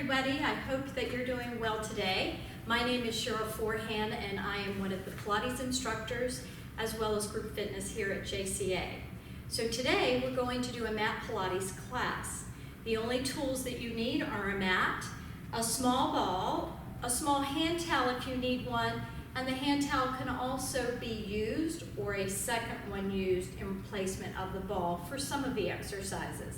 everybody. I hope that you're doing well today. My name is Cheryl Forehand and I am one of the Pilates instructors as well as group fitness here at JCA. So today we're going to do a mat Pilates class. The only tools that you need are a mat, a small ball, a small hand towel if you need one, and the hand towel can also be used or a second one used in replacement of the ball for some of the exercises.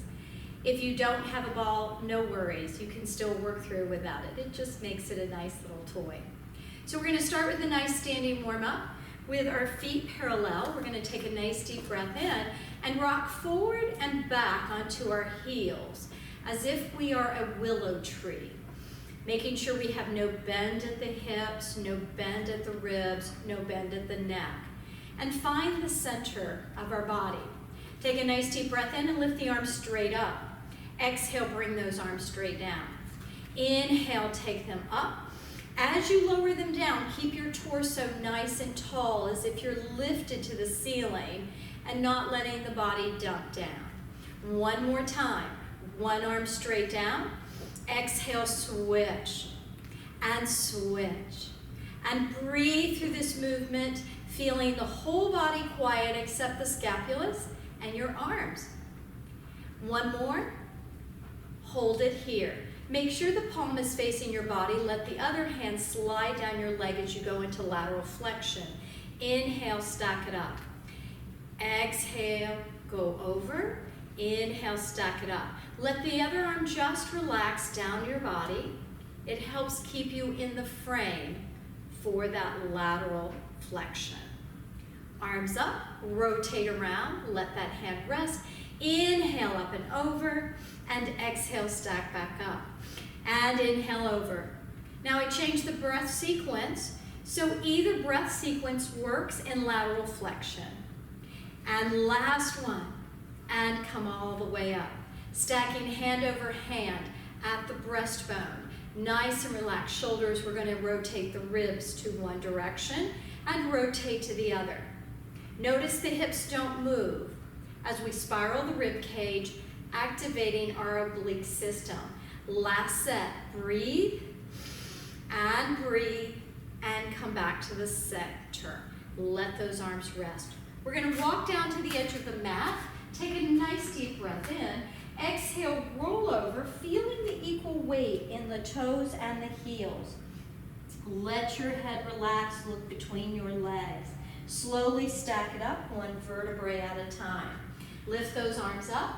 If you don't have a ball, no worries. You can still work through without it. It just makes it a nice little toy. So we're going to start with a nice standing warm-up with our feet parallel. We're going to take a nice deep breath in and rock forward and back onto our heels as if we are a willow tree. Making sure we have no bend at the hips, no bend at the ribs, no bend at the neck. And find the center of our body. Take a nice deep breath in and lift the arms straight up. Exhale, bring those arms straight down. Inhale, take them up. As you lower them down, keep your torso nice and tall as if you're lifted to the ceiling and not letting the body dump down. One more time. One arm straight down. Exhale, switch and switch. And breathe through this movement, feeling the whole body quiet except the scapulas and your arms. One more. Hold it here. Make sure the palm is facing your body. Let the other hand slide down your leg as you go into lateral flexion. Inhale, stack it up. Exhale, go over. Inhale, stack it up. Let the other arm just relax down your body. It helps keep you in the frame for that lateral flexion. Arms up, rotate around, let that hand rest. Inhale up and over, and exhale, stack back up. And inhale over. Now I changed the breath sequence, so either breath sequence works in lateral flexion. And last one, and come all the way up. Stacking hand over hand at the breastbone. Nice and relaxed shoulders. We're going to rotate the ribs to one direction and rotate to the other. Notice the hips don't move as we spiral the rib cage, activating our oblique system. Last set, breathe, and come back to the center. Let those arms rest. We're going to walk down to the edge of the mat, take a nice deep breath in, exhale, roll over, feeling the equal weight in the toes and the heels. Let your head relax, look between your legs. Slowly stack it up, one vertebrae at a time. Lift those arms up.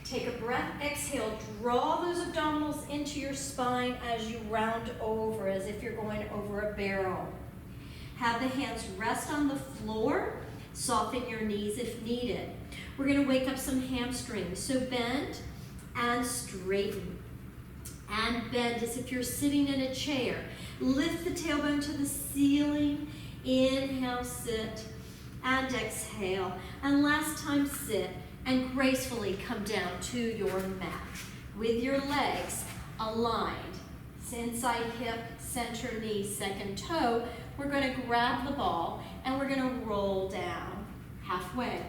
Take a breath. Exhale. Draw those abdominals into your spine as you round over, as if you're going over a barrel. Have the hands rest on the floor. Soften your knees if needed. We're going to wake up some hamstrings. So bend and straighten. And bend as if you're sitting in a chair. Lift the tailbone to the ceiling. Inhale, sit, and exhale. And last time, sit, and gracefully come down to your mat with your legs aligned. Inside hip, center knee, second toe. We're going to grab the ball, and we're going to roll down halfway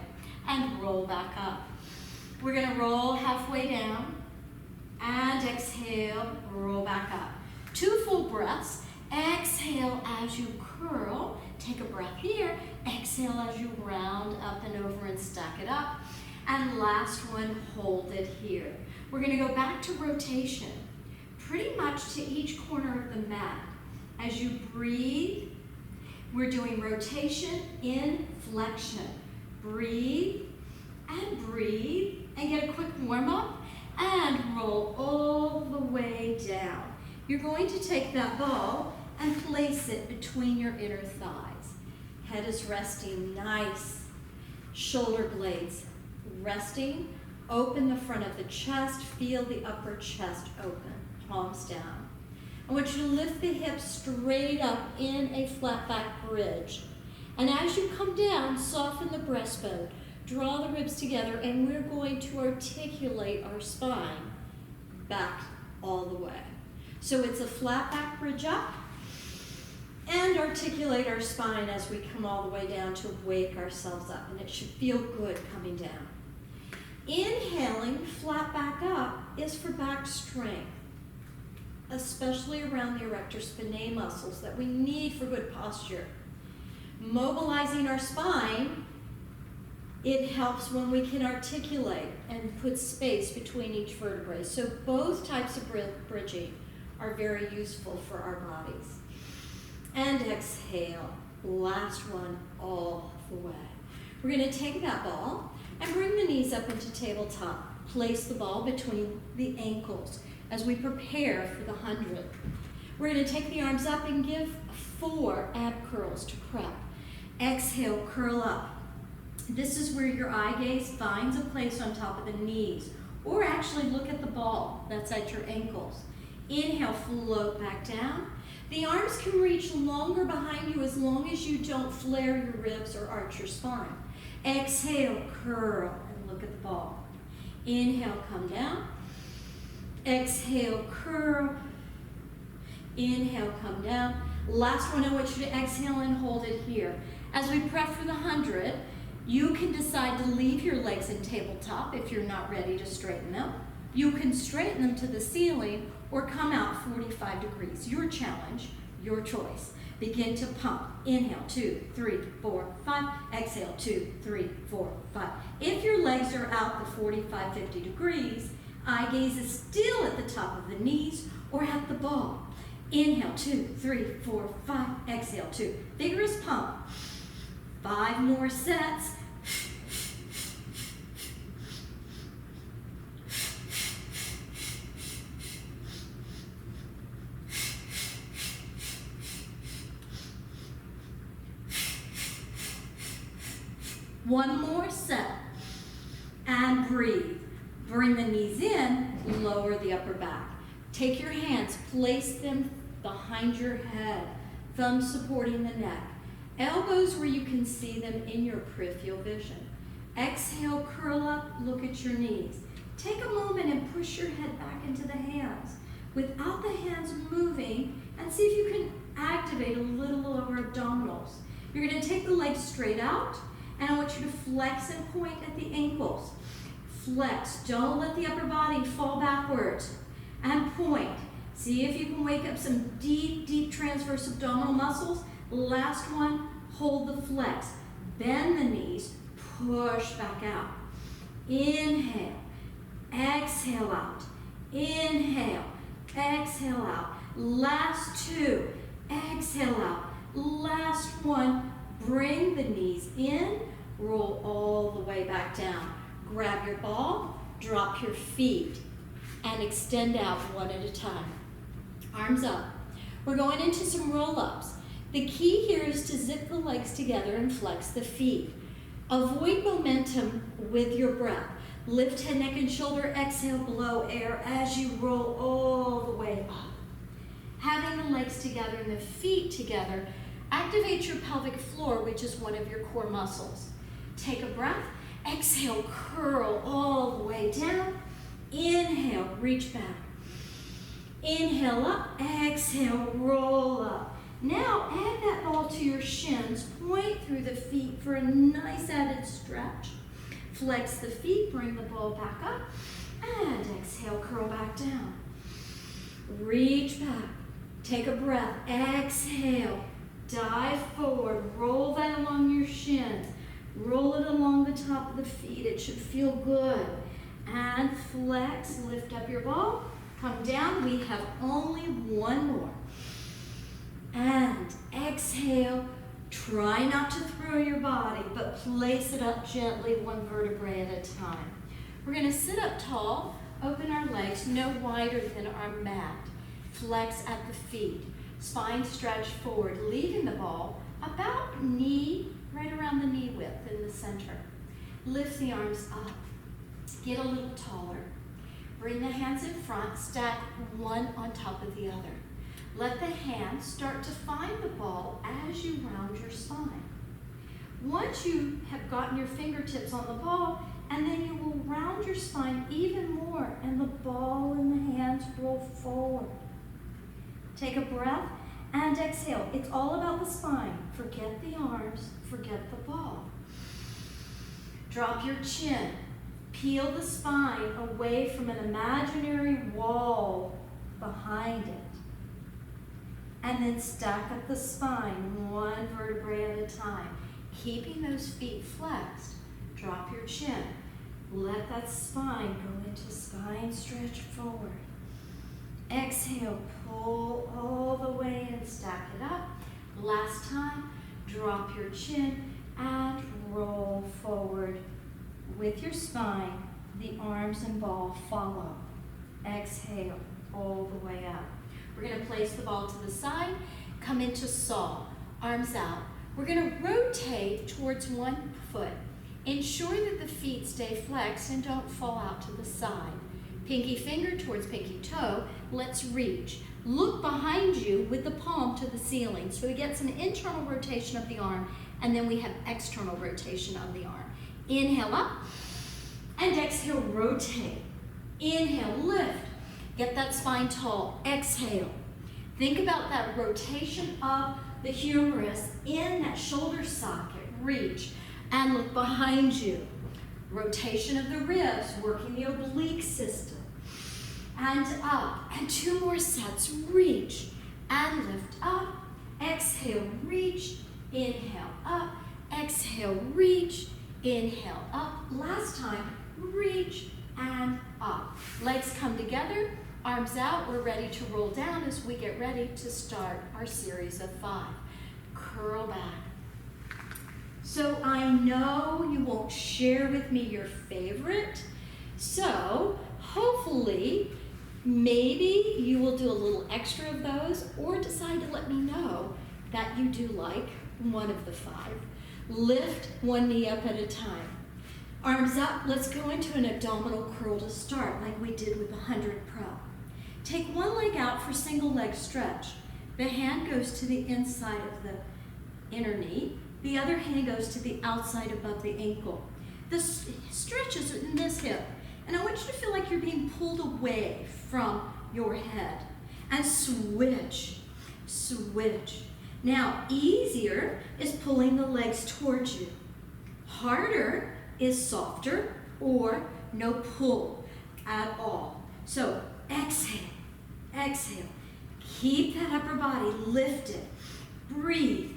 and roll back up. We're going to roll halfway down and exhale, roll back up. 2 full breaths. Exhale as you curl. Take a breath here. Exhale as you round up and over and stack it up. And last one, hold it here. We're going to go back to rotation, pretty much to each corner of the mat. As you breathe, we're doing rotation in flexion. Breathe, and get a quick warm up, and roll all the way down. You're going to take that ball and place it between your inner thighs. Head is resting nice. Shoulder blades resting. Open the front of the chest. Feel the upper chest open. Palms down. I want you to lift the hips straight up in a flat back bridge. And as you come down, soften the breastbone. Draw the ribs together, and we're going to articulate our spine back all the way. So it's a flat back bridge up, and articulate our spine as we come all the way down to wake ourselves up, and it should feel good coming down. Inhaling, flat back up, is for back strength. especially around the erector spinae muscles that we need for good posture. Mobilizing our spine, it helps when we can articulate and put space between each vertebrae. So both types of bridging are very useful for our bodies. And exhale, last one all the way. We're going to take that ball and bring the knees up into tabletop. Place the ball between the ankles as we prepare for the 100. We're going to take the arms up and give 4 ab curls to prep. Exhale, curl up. This is where your eye gaze finds a place on top of the knees, or actually look at the ball that's at your ankles. Inhale, float back down. The arms can reach longer behind you as long as you don't flare your ribs or arch your spine. Exhale, curl, and look at the ball. Inhale, come down. Exhale, curl. Inhale, come down. Last one, I want you to exhale and hold it here. As we prep for the 100, you can decide to leave your legs in tabletop if you're not ready to straighten them. You can straighten them to the ceiling or come out 45 degrees. Your challenge, your choice. Begin to pump. Inhale, 2, 3, 4, 5. Exhale, 2, 3, 4, 5. If your legs are out the 45, 50 degrees, eye gaze is still at the top of the knees or at the ball. Inhale, 2, 3, 4, 5. Exhale, 2. Vigorous pump. 5 more sets. One more set. And breathe. Bring the knees in, lower the upper back. Take your hands, place them behind your head, thumbs supporting the neck. Elbows where you can see them in your peripheral vision. Exhale, curl up, look at your knees. Take a moment and push your head back into the hands without the hands moving, and see if you can activate a little lower abdominals. You're going to take the legs straight out, and I want you to flex and point at the ankles. Flex, don't let the upper body fall backwards, and point. See if you can wake up some deep, deep transverse abdominal muscles. Last one, hold the flex. Bend the knees, push back out. Inhale, exhale out. Inhale, exhale out. Last 2, exhale out. Last one, bring the knees in, roll all the way back down. Grab your ball, drop your feet, and extend out one at a time. Arms up. We're going into some roll-ups. The key here is to zip the legs together and flex the feet. Avoid momentum with your breath. Lift head, neck, and shoulder. Exhale, blow air as you roll all the way up. Having the legs together and the feet together activates your pelvic floor, which is one of your core muscles. Take a breath. Exhale, curl all the way down. Inhale, reach back. Inhale up, exhale, roll up. Now add that ball to your shins, point through the feet for a nice added stretch. Flex the feet, bring the ball back up, and exhale, curl back down. Reach back, take a breath, exhale, dive forward, roll that along your shins. Roll it along the top of the feet, it should feel good. And flex, lift up your ball, come down. We have only one more. And exhale, try not to throw your body, but place it up gently, one vertebrae at a time. We're going to sit up tall, open our legs no wider than our mat. Flex at the feet, spine stretch forward, leaving the ball about knee, right around the knee width in the center. Lift the arms up, get a little taller. Bring the hands in front, stack one on top of the other. Let the hands start to find the ball as you round your spine. Once you have gotten your fingertips on the ball, and then you will round your spine even more, and the ball and the hands roll forward. Take a breath and exhale. It's all about the spine. Forget the arms, forget the ball. Drop your chin. Peel the spine away from an imaginary wall behind it. And then stack up the spine, one vertebrae at a time. Keeping those feet flexed, drop your chin. Let that spine go into spine stretch forward. Exhale, pull all the way in, stack it up. Last time, drop your chin and roll forward with your spine. The arms and ball follow. Exhale, all the way up. We're going to place the ball to the side, come into saw, arms out. We're going to rotate towards one foot. Ensure that the feet stay flexed and don't fall out to the side. Pinky finger towards pinky toe. Let's reach. Look behind you with the palm to the ceiling. So we get some internal rotation of the arm, and then we have external rotation of the arm. Inhale up, and exhale, rotate. Inhale, lift. Get that spine tall. Exhale. Think about that rotation of the humerus in that shoulder socket. Reach and look behind you. Rotation of the ribs, working the oblique system. And up. And 2 more sets. Reach and lift up. Exhale, reach. Inhale, up. Exhale, reach. Inhale, up. Last time, reach and up. Legs come together. Arms out, we're ready to roll down as we get ready to start our series of 5. Curl back. So I know you won't share with me your favorite, so hopefully maybe you will do a little extra of those or decide to let me know that you do like one of the 5. Lift one knee up at a time. Arms up, let's go into an abdominal curl to start like we did with the 100 Pro. Take one leg out for single leg stretch. The hand goes to the inside of the inner knee. The other hand goes to the outside above the ankle. The stretch is in this hip. And I want you to feel like you're being pulled away from your head. And switch, switch. Now, easier is pulling the legs towards you. Harder is softer or no pull at all. So exhale, exhale. Keep that upper body lifted. Breathe,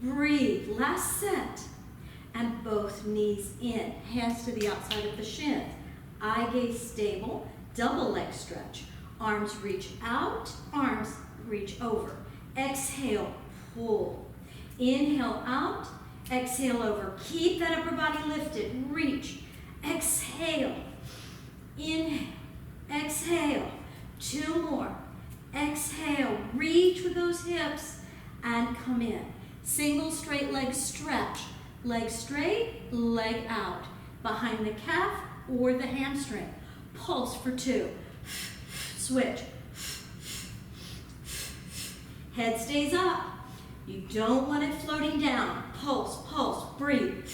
breathe. Last set. And both knees in. Hands to the outside of the shins. Eye gaze stable. Double leg stretch. Arms reach out. Arms reach over. Exhale, pull. Inhale out. Exhale over. Keep that upper body lifted. Reach. Exhale. Inhale. Exhale. 2 more. Exhale. Reach with those hips and come in. Single straight leg stretch. Leg straight, leg out. Behind the calf or the hamstring. Pulse for 2. Switch. Head stays up. You don't want it floating down. Pulse, pulse, breathe.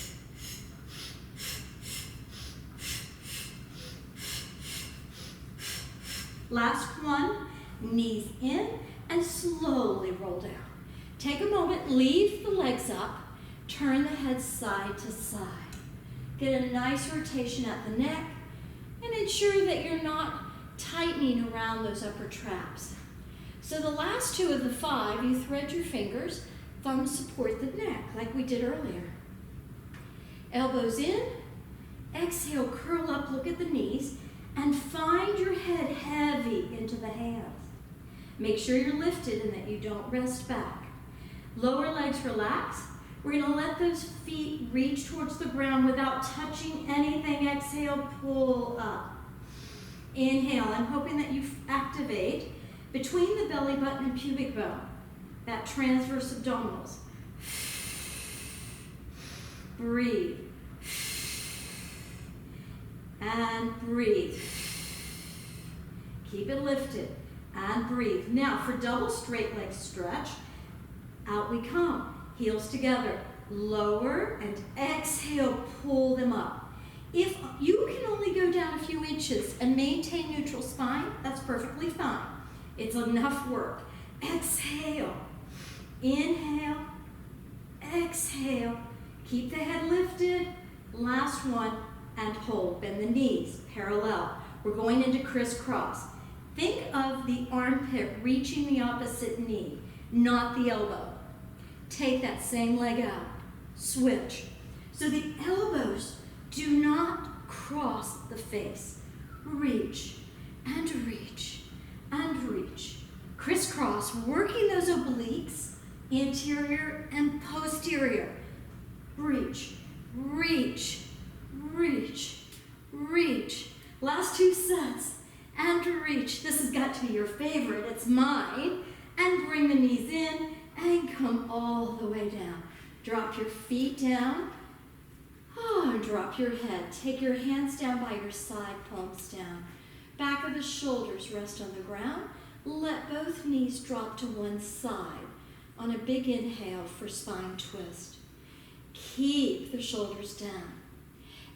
Last one, knees in and slowly roll down. Take a moment, leave the legs up, turn the head side to side. Get a nice rotation at the neck and ensure that you're not tightening around those upper traps. So the last 2 of the 5, you thread your fingers, thumbs support the neck like we did earlier. Elbows in, exhale, curl up, look at the knees, and find your head heavy into the hands. Make sure you're lifted and that you don't rest back. Lower legs relax. We're going to let those feet reach towards the ground without touching anything. Exhale, pull up. Inhale, I'm hoping that you activate between the belly button and pubic bone, that transverse abdominals. Breathe. And breathe. Keep it lifted and breathe. Now for double straight leg stretch, out we come. Heels together. Lower and exhale, pull them up. If you can only go down a few inches and maintain neutral spine, that's perfectly fine. It's enough work. Exhale. Inhale. Exhale. Keep the head lifted. Last one. And hold. Bend the knees parallel. We're going into crisscross. Think of the armpit reaching the opposite knee, not the elbow. Take that same leg out. Switch. So the elbows do not cross the face. Reach and reach and reach. Crisscross, working those obliques, anterior and posterior. Reach, reach, reach, reach. Last 2 sets. And reach. This has got to be your favorite. It's mine. And bring the knees in and come all the way down. Drop your feet down. Oh, drop your head. Take your hands down by your side, palms down. Back of the shoulders rest on the ground. Let both knees drop to one side on a big inhale for spine twist. Keep the shoulders down.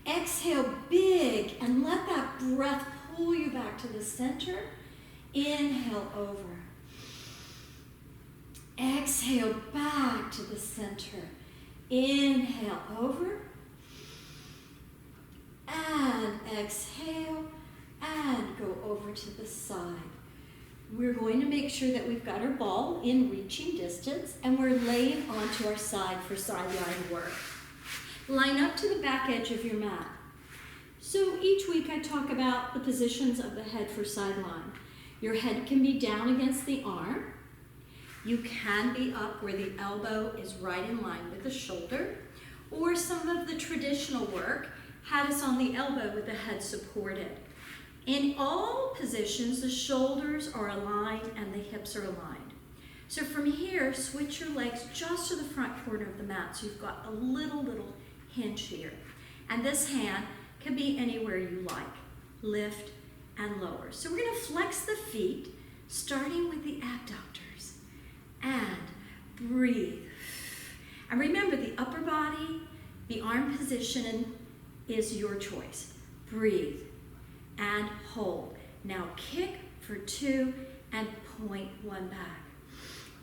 Exhale big and let that breath pull you back to the center. Inhale over. Exhale back to the center. Inhale over. And exhale and go over to the side. We're going to make sure that we've got our ball in reaching distance and we're laying onto our side for sideline work. Line up to the back edge of your mat. So each week I talk about the positions of the head for sideline. Your head can be down against the arm. You can be up where the elbow is right in line with the shoulder. Or some of the traditional work had us on the elbow with the head supported. In all positions, the shoulders are aligned and the hips are aligned. So from here, switch your legs just to the front corner of the mat so you've got a little hinge here. And this hand can be anywhere you like. Lift and lower. So we're going to flex the feet, starting with the abductors. And breathe. And remember, the upper body, the arm position is your choice. Breathe and hold. Now kick for 2 and point 1 back.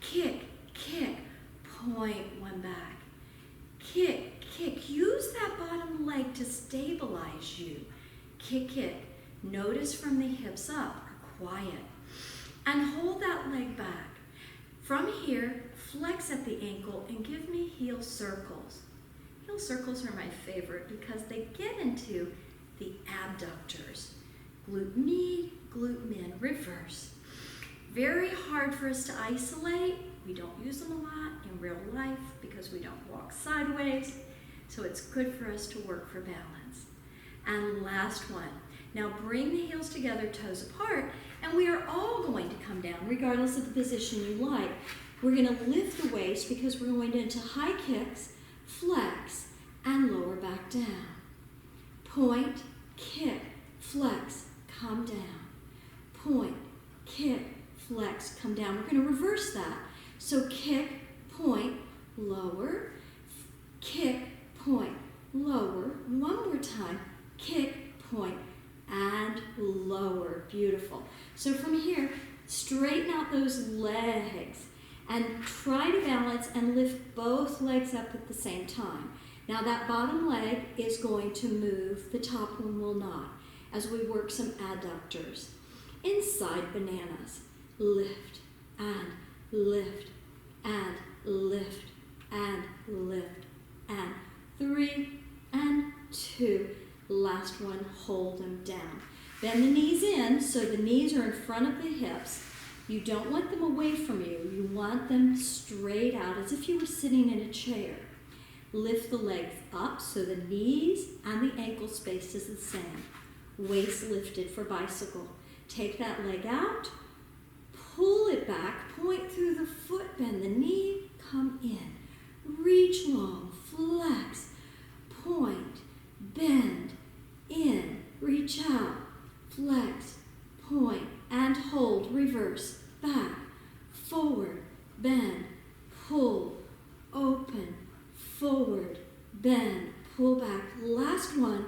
Kick, kick, point 1 back. Kick, kick. Use that bottom leg to stabilize you. Kick, kick. Notice from the hips up are quiet. And hold that leg back. From here, flex at the ankle and give me heel circles. Heel circles are my favorite because they get into the abductors. Glute med, glute min, reverse. Very hard for us to isolate. We don't use them a lot in real life because we don't walk sideways. So it's good for us to work for balance. And last one. Now bring the heels together, toes apart, and we are all going to come down regardless of the position you like. We're going to lift the waist because we're going into high kicks, flex, and lower back down. Point, kick, flex, come down. Point, kick, flex, come down. We're going to reverse that. So kick, point, lower, kick, point, lower. One more time. Kick, point, and lower. Beautiful. So from here, straighten out those legs and try to balance and lift both legs up at the same time. Now that bottom leg is going to move, the top one will not, as we work some adductors. Inside bananas, lift and lift and lift and lift and 3 and 2. Last one, hold them down. Bend the knees in so the knees are in front of the hips. You don't want them away from you. You want them straight out as if you were sitting in a chair. Lift the legs up so the knees and the ankle space is the same. Waist lifted for bicycle. Take that leg out, pull it back, point through the foot, bend the knee, come in. Reach long, flex, point, bend, in, reach out, flex, point, and hold, reverse, back, forward, bend, pull, open, forward, bend, pull back. Last one,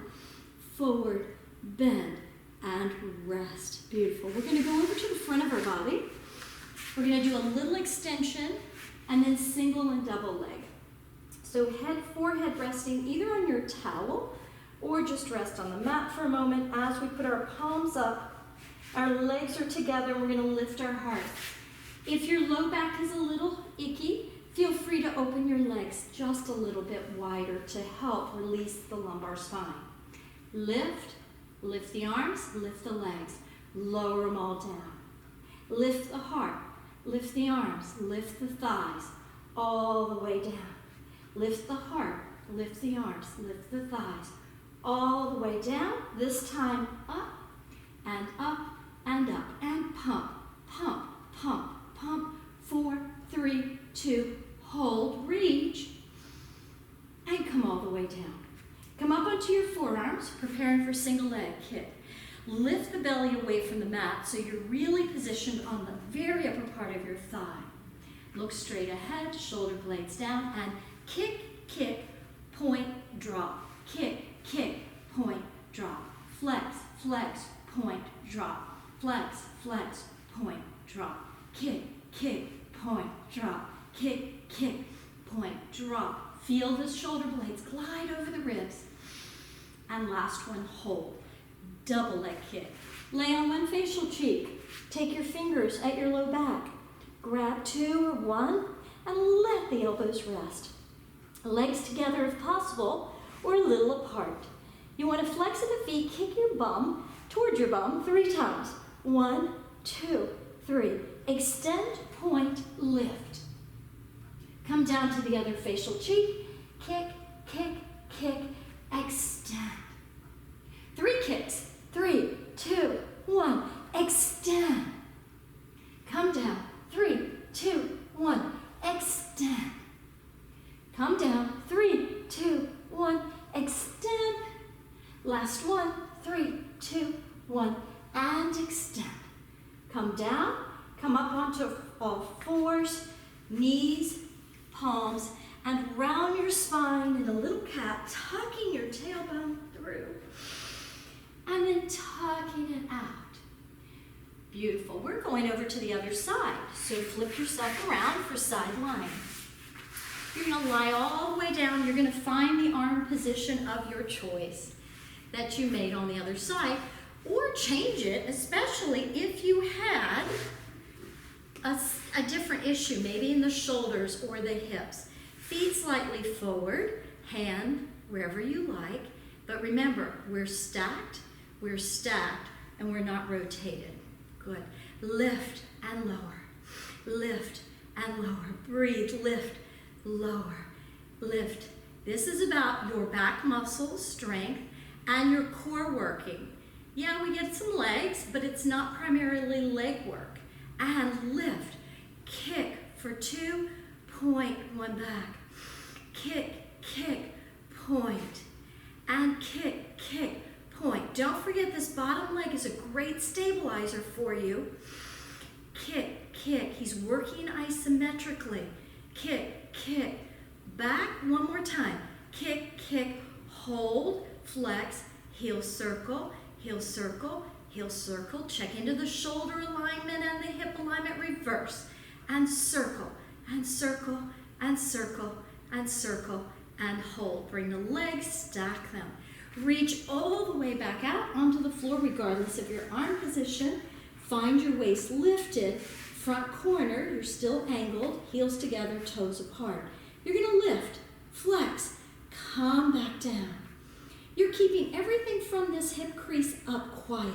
forward, bend, and rest. Beautiful. We're going to go over to the front of our body. We're going to do a little extension and then single and double leg. So forehead resting either on your towel or just rest on the mat for a moment as we put our palms up Our legs are together and we're gonna lift our heart. If your low back is a little icky, feel free to open your legs just a little bit wider to help release the lumbar spine. Lift the arms, lift the legs, lower them all down. Lift the heart, lift the arms, lift the thighs, all the way down. Lift the heart, lift the arms, lift the thighs, all the way down. This time up and up and up, and pump, pump, pump, pump. 4, 3, 2, hold, reach, and come all the way down. Come up onto your forearms, preparing for single leg kick. Lift the belly away from the mat so you're really positioned on the very upper part of your thigh. Look straight ahead, shoulder blades down, and kick, kick, point, drop. Kick, kick, point, drop. Flex, flex, point, drop. Flex, flex, point, drop. Kick, kick, point, drop. Kick, kick, point, drop. Feel the shoulder blades glide over the ribs. And last one, hold. Double leg kick. Lay on one facial cheek. Take your fingers at your low back. Grab 2 or 1 and let the elbows rest. Legs together if possible, or a little apart. You want to flex at the feet, kick your bum towards your bum 3 times. 1, 2, 3. Extend, point, lift. Come down to the other facial cheek. Kick, kick, kick, extend. 3 kicks. 3, 2, 1. Extend. Come down. 3, 2, 1. Extend. Come down. 3, 2, 1. Extend. Last one. 3, 2, 1. And extend. Come down. Come up onto all fours, knees, palms, and round your spine in a little cat, tucking your tailbone through, and then tucking it out. Beautiful. We're going over to the other side. So flip yourself around for side lying. You're going to lie all the way down. You're going to find the arm position of your choice that you made on the other side, or change it, especially if you had a different issue, maybe in the shoulders or the hips. Feet slightly forward, hand wherever you like, but remember, we're stacked, and we're not rotated. Good. Lift and lower. Lift and lower. Breathe. Lift, lower, lift. This is about your back muscles, strength, and your core working. Yeah, we get some legs, but it's not primarily leg work. And lift. Kick for 2, point, 1 back. Kick, kick, point. And kick, kick, point. Don't forget this bottom leg is a great stabilizer for you. Kick, kick. He's working isometrically. Kick, kick. Back one more time. Kick, kick, hold, flex, heel circle, heel circle, heel circle. Check into the shoulder alignment and the hip alignment, reverse. And circle, and circle, and circle, and circle, and hold. Bring the legs, stack them. Reach all the way back out onto the floor regardless of your arm position. Find your waist lifted, front corner, you're still angled, heels together, toes apart. You're gonna lift, flex, come back down. You're keeping everything from this hip crease up quiet.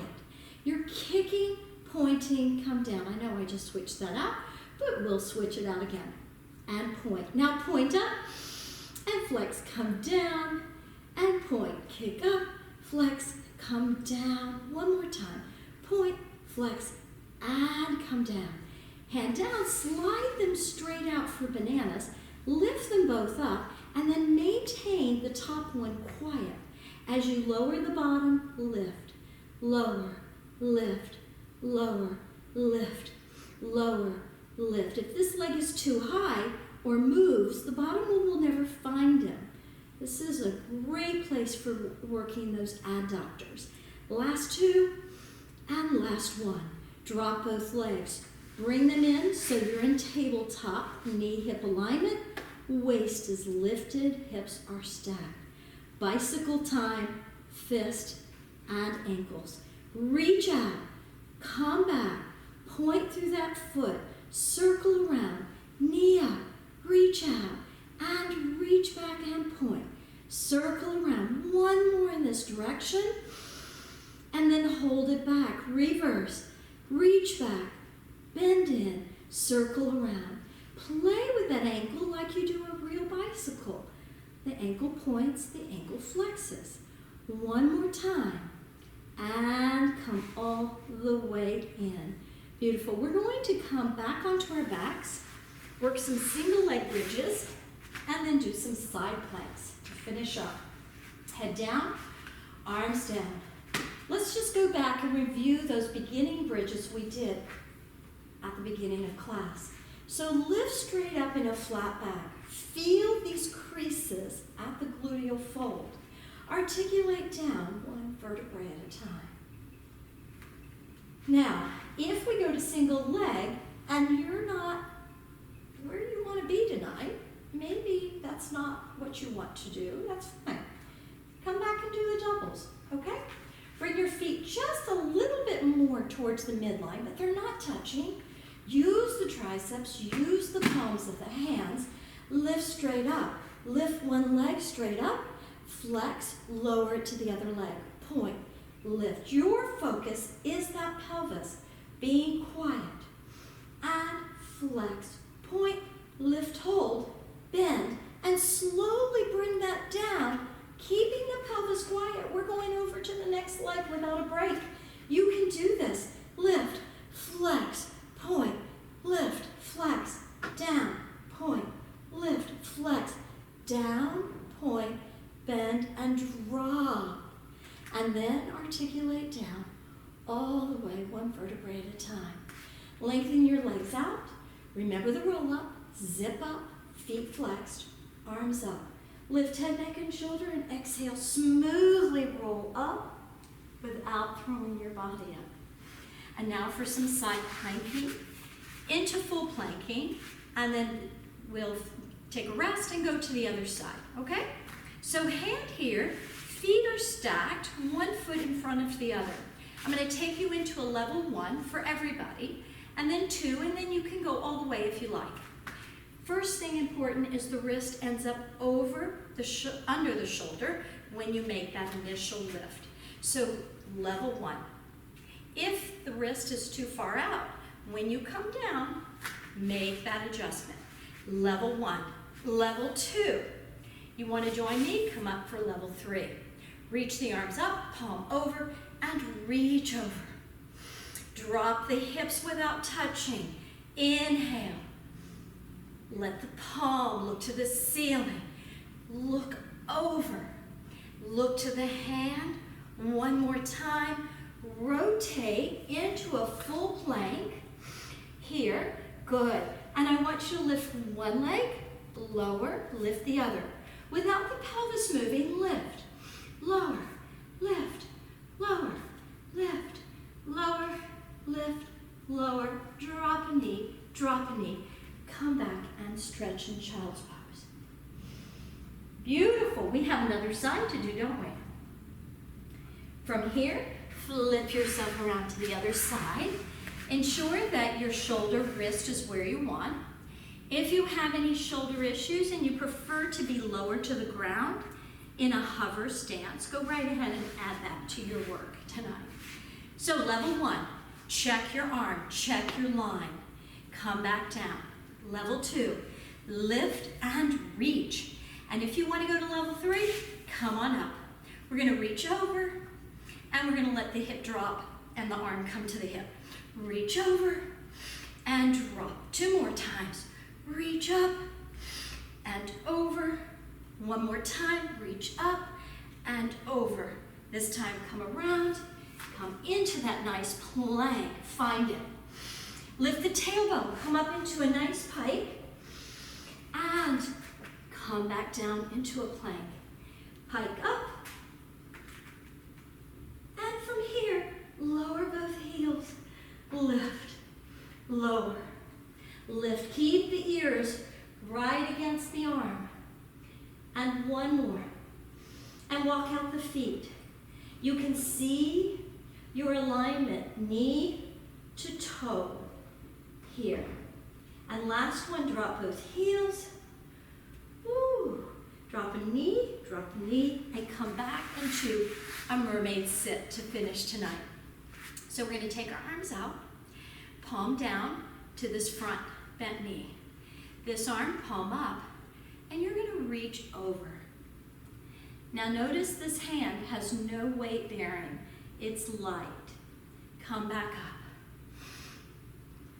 You're kicking, pointing, come down. I know I just switched that out, but we'll switch it out again. And point. Now point up and flex, come down, and point. Kick up, flex, come down. One more time. Point, flex, and come down. Hand down, slide them straight out for bananas. Lift them both up, and then maintain the top one quiet. As you lower the bottom, lift, lower, lift, lower, lift, lower, lift. If this leg is too high or moves, the bottom one will never find him. This is a great place for working those adductors. Last 2 and last 1. Drop both legs. Bring them in so you're in tabletop, knee-hip alignment. Waist is lifted, hips are stacked. Bicycle time, fist and ankles. Reach out, come back, point through that foot, circle around, knee up, reach out, and reach back and point. Circle around, one more in this direction, and then hold it back, reverse, reach back, bend in, circle around. Play with that ankle like you do a real bicycle. The ankle points, the ankle flexes. One more time, and come all the way in. Beautiful. We're going to come back onto our backs, work some single leg bridges, and then do some side planks to finish up. Head down, arms down. Let's just go back and review those beginning bridges we did at the beginning of class. So lift straight up in a flat back. Feel these creases at the gluteal fold. Articulate down one vertebrae at a time. Now, if we go to single leg and you're not where you want to be tonight, maybe that's not what you want to do, that's fine. Come back and do the doubles, okay? Bring your feet just a little bit more towards the midline, but they're not touching. Use the triceps, use the palms of the hands, lift straight up. Lift one leg straight up, flex, lower it to the other leg, point, lift. Your focus is that pelvis, being quiet, and flex, point, lift, hold, bend, and slowly bring that down, keeping the pelvis quiet. We're going over to the next leg without a break. You can do this. Lift, flex, point, lift, flex, down, point, lift, flex, down, point, bend, and drop. And then articulate down all the way, one vertebrae at a time. Lengthen your legs out. Remember the roll up, zip up, feet flexed, arms up. Lift head, neck, and shoulder, and exhale, smoothly roll up without throwing your body up. And now for some side planking into full planking, and then we'll take a rest and go to the other side, okay? So hand here, feet are stacked, one foot in front of the other. I'm going to take you into a level 1 for everybody, and then 2, and then you can go all the way if you like. First thing important is the wrist ends up over under the shoulder when you make that initial lift. So level 1. If the wrist is too far out, when you come down, make that adjustment. Level 1. Level 2. You want to join me? Come up for level 3. Reach the arms up, palm over, and reach over. Drop the hips without touching. Inhale. Let the palm look to the ceiling. Look over. Look to the hand. One more time. Rotate into a full plank. Here. Good. And I want you to lift one leg, lower, lift the other. Without the pelvis moving, lift. Lower, lift, lower, lift, lower, lift, lower. Drop a knee, drop a knee. Come back and stretch in child's pose. Beautiful. We have another side to do, don't we? From here, flip yourself around to the other side. Ensure that your shoulder wrist is where you want. If you have any shoulder issues and you prefer to be lower to the ground in a hover stance, go right ahead and add that to your work tonight. So level 1, check your arm, check your line. Come back down. Level 2, lift and reach. And if you want to go to level 3, come on up. We're going to reach over and we're going to let the hip drop and the arm come to the hip. Reach over and drop. 2 more times. Reach up and over. One more time. Reach up and over. This time come around. Come into that nice plank. Find it. Lift the tailbone. Come up into a nice pike. And come back down into a plank. Pike up. And from here, lower both heels. Lift, lower, lift. Keep the ears right against the arm. And one more. And walk out the feet. You can see your alignment. Knee to toe here. And last one, drop both heels. Woo. Drop a knee, and come back into a mermaid sit to finish tonight. So we're going to take our arms out, palm down to this front bent knee. This arm, palm up, and you're going to reach over. Now notice this hand has no weight bearing. It's light. Come back up.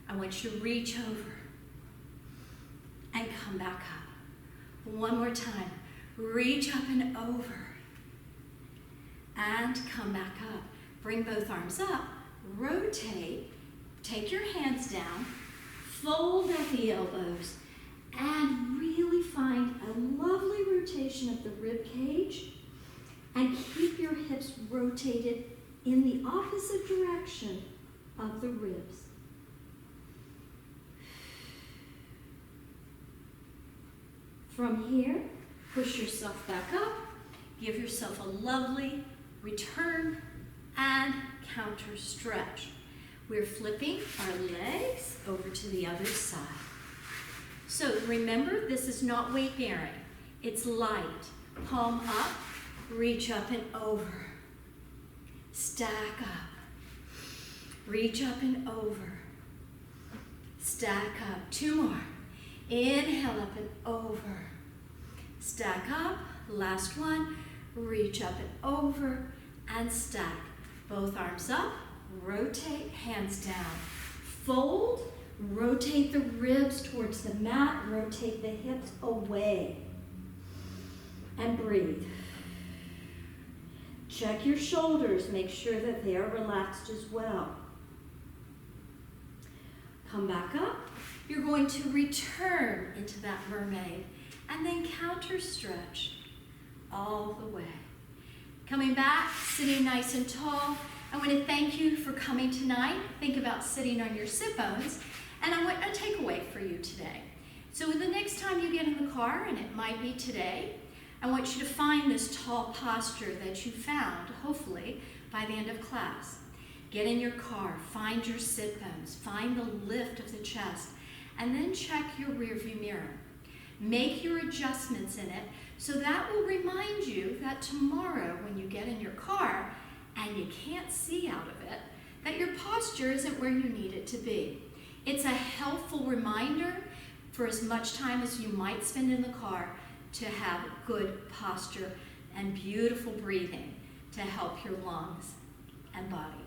I want you to reach over and come back up. One more time. Reach up and over and come back up. Bring both arms up. Rotate. Take your hands down. Fold at the elbows and really find a lovely rotation of the rib cage and keep your hips rotated in the opposite direction of the ribs. From here, push yourself back up, give yourself a lovely return and counter stretch. We're flipping our legs over to the other side. So remember, this is not weight bearing. It's light. Palm up, reach up and over. Stack up. Reach up and over. Stack up. Two more. Inhale up and over. Stack up. Last one. Reach up and over and stack. Both arms up. Rotate, hands down. Fold. Rotate the ribs towards the mat. Rotate the hips away. And breathe. Check your shoulders. Make sure that they are relaxed as well. Come back up. You're going to return into that mermaid and then counter stretch all the way. Coming back, sitting nice and tall. I want to thank you for coming tonight. Think about sitting on your sit bones. And I want a takeaway for you today. So the next time you get in the car, and it might be today, I want you to find this tall posture that you found, hopefully, by the end of class. Get in your car, find your sit bones, find the lift of the chest, and then check your rearview mirror. Make your adjustments in it so that will remind you that tomorrow when you get in your car and you can't see out of it, that your posture isn't where you need it to be. It's a helpful reminder for as much time as you might spend in the car to have good posture and beautiful breathing to help your lungs and body.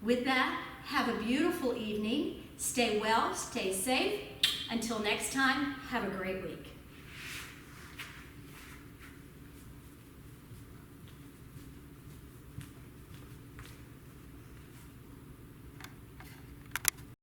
With that, have a beautiful evening. Stay well, stay safe. Until next time, have a great week.